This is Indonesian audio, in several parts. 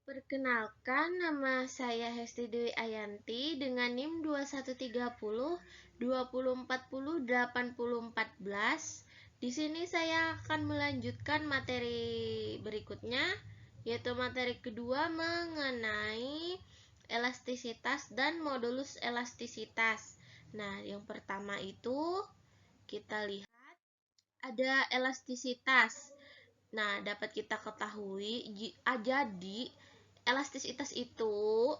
Perkenalkan, nama saya Hesti Dewi Ayanti dengan NIM 2130 2040 8014. Di sini saya akan melanjutkan materi berikutnya, yaitu materi kedua mengenai elastisitas dan modulus elastisitas. Nah, yang pertama itu kita lihat ada elastisitas. Nah, dapat kita ketahui, jadi elastisitas itu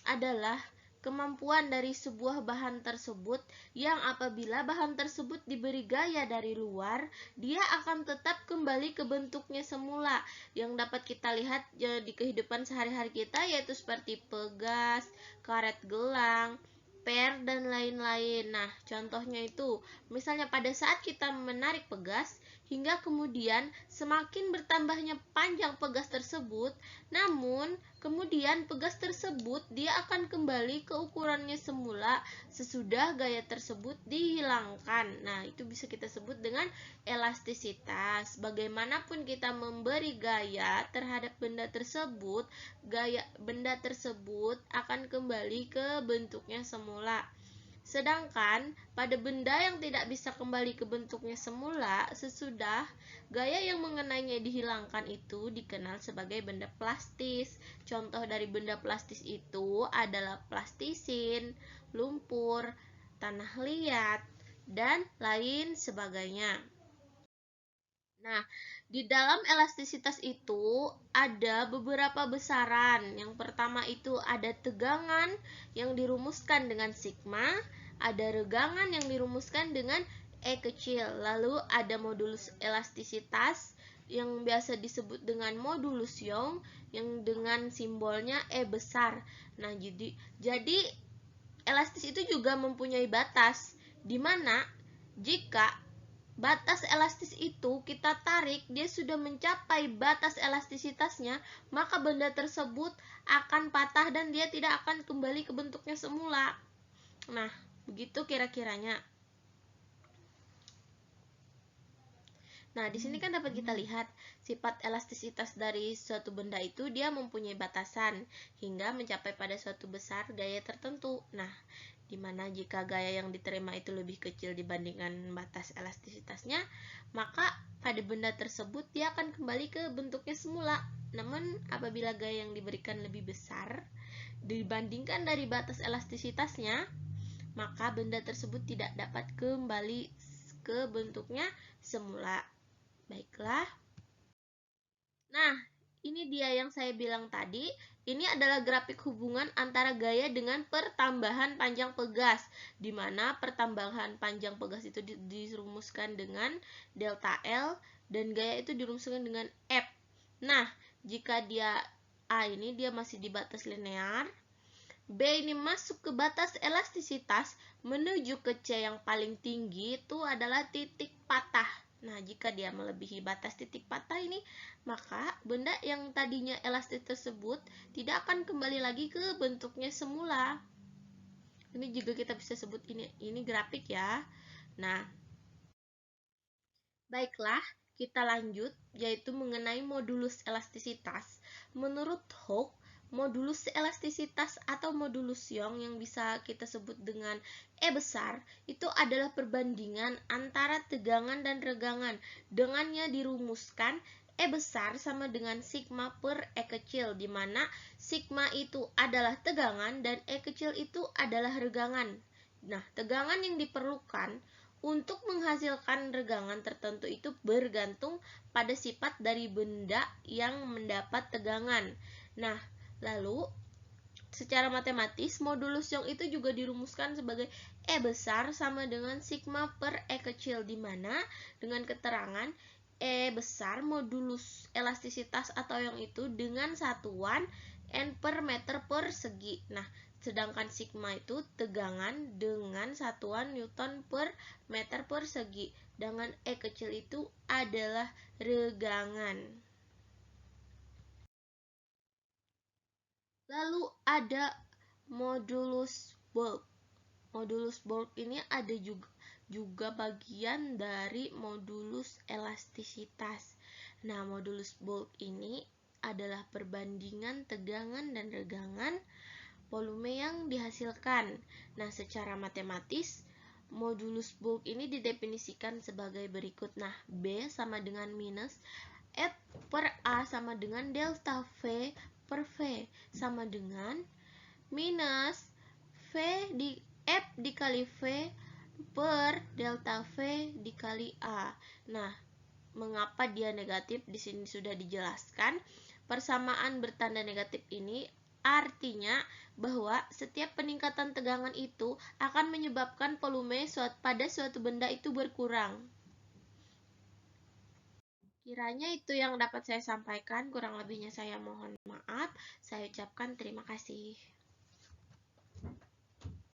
adalah kemampuan dari sebuah bahan tersebut yang apabila bahan tersebut diberi gaya dari luar, dia akan tetap kembali ke bentuknya semula yang dapat kita lihat di kehidupan sehari-hari kita, yaitu seperti pegas, karet gelang, per, dan lain-lain. Nah, contohnya itu, misalnya pada saat kita menarik pegas, hingga kemudian semakin bertambahnya panjang pegas tersebut, namun kemudian pegas tersebut dia akan kembali ke ukurannya semula sesudah gaya tersebut dihilangkan. Nah, itu bisa kita sebut dengan elastisitas. Bagaimanapun kita memberi gaya terhadap benda tersebut, gaya benda tersebut akan kembali ke bentuknya semula. Sedangkan pada benda yang tidak bisa kembali ke bentuknya semula sesudah gaya yang mengenainya dihilangkan itu dikenal sebagai benda plastis. Contoh dari benda plastis itu adalah plastisin, lumpur, tanah liat, dan lain sebagainya. Nah, di dalam elastisitas itu ada beberapa besaran. Yang pertama itu ada tegangan yang dirumuskan dengan sigma, ada regangan yang dirumuskan dengan E kecil. Lalu ada modulus elastisitas yang biasa disebut dengan modulus Young yang dengan simbolnya E besar. Nah, jadi elastis itu juga mempunyai batas, di mana jika batas elastis itu kita tarik, dia sudah mencapai batas elastisitasnya, maka benda tersebut akan patah dan dia tidak akan kembali ke bentuknya semula. Nah, begitu kira-kiranya. Nah, di sini kan dapat kita lihat sifat elastisitas dari suatu benda itu dia mempunyai batasan hingga mencapai pada suatu besar gaya tertentu. Nah, dimana jika gaya yang diterima itu lebih kecil dibandingkan batas elastisitasnya, maka pada benda tersebut dia akan kembali ke bentuknya semula. Namun apabila gaya yang diberikan lebih besar dibandingkan dari batas elastisitasnya, maka benda tersebut tidak dapat kembali ke bentuknya semula. Baiklah. Nah, ini dia yang saya bilang tadi. Ini adalah grafik hubungan antara gaya dengan pertambahan panjang pegas, di mana pertambahan panjang pegas itu dirumuskan dengan delta L dan gaya itu dirumuskan dengan F. Nah, jika dia A ini dia masih di batas linear, B ini masuk ke batas elastisitas menuju ke C yang paling tinggi itu adalah titik patah. Nah, jika dia melebihi batas titik patah ini, maka benda yang tadinya elastis tersebut tidak akan kembali lagi ke bentuknya semula. Ini juga kita bisa sebut ini grafik ya. Nah, baiklah, kita lanjut yaitu mengenai modulus elastisitas. Menurut Hooke, modulus elastisitas atau modulus Young yang bisa kita sebut dengan E besar itu adalah perbandingan antara tegangan dan regangan. Dengannya dirumuskan E besar sama dengan sigma per E kecil, di mana sigma itu adalah tegangan dan E kecil itu adalah regangan. Nah, tegangan yang diperlukan untuk menghasilkan regangan tertentu itu bergantung pada sifat dari benda yang mendapat tegangan. Nah, lalu secara matematis modulus Young itu juga dirumuskan sebagai E besar sama dengan sigma per E kecil, di mana dengan keterangan E besar modulus elastisitas atau Young itu dengan satuan N per meter persegi. Nah, sedangkan sigma itu tegangan dengan satuan Newton per meter persegi. Dengan E kecil itu adalah regangan. Lalu ada modulus bulk. Modulus bulk ini ada juga bagian dari modulus elastisitas. Nah, modulus bulk ini adalah perbandingan tegangan dan regangan volume yang dihasilkan. Nah, secara matematis, modulus bulk ini didefinisikan sebagai berikut. Nah, B sama dengan minus F per A sama dengan delta V per V sama dengan minus F dikali V per delta V dikali A. Nah, mengapa dia negatif? Di sini sudah dijelaskan. Persamaan bertanda negatif ini artinya bahwa setiap peningkatan tegangan itu akan menyebabkan volume pada suatu benda itu berkurang. Kiranya itu yang dapat saya sampaikan, kurang lebihnya saya mohon maaf. Saya ucapkan terima kasih.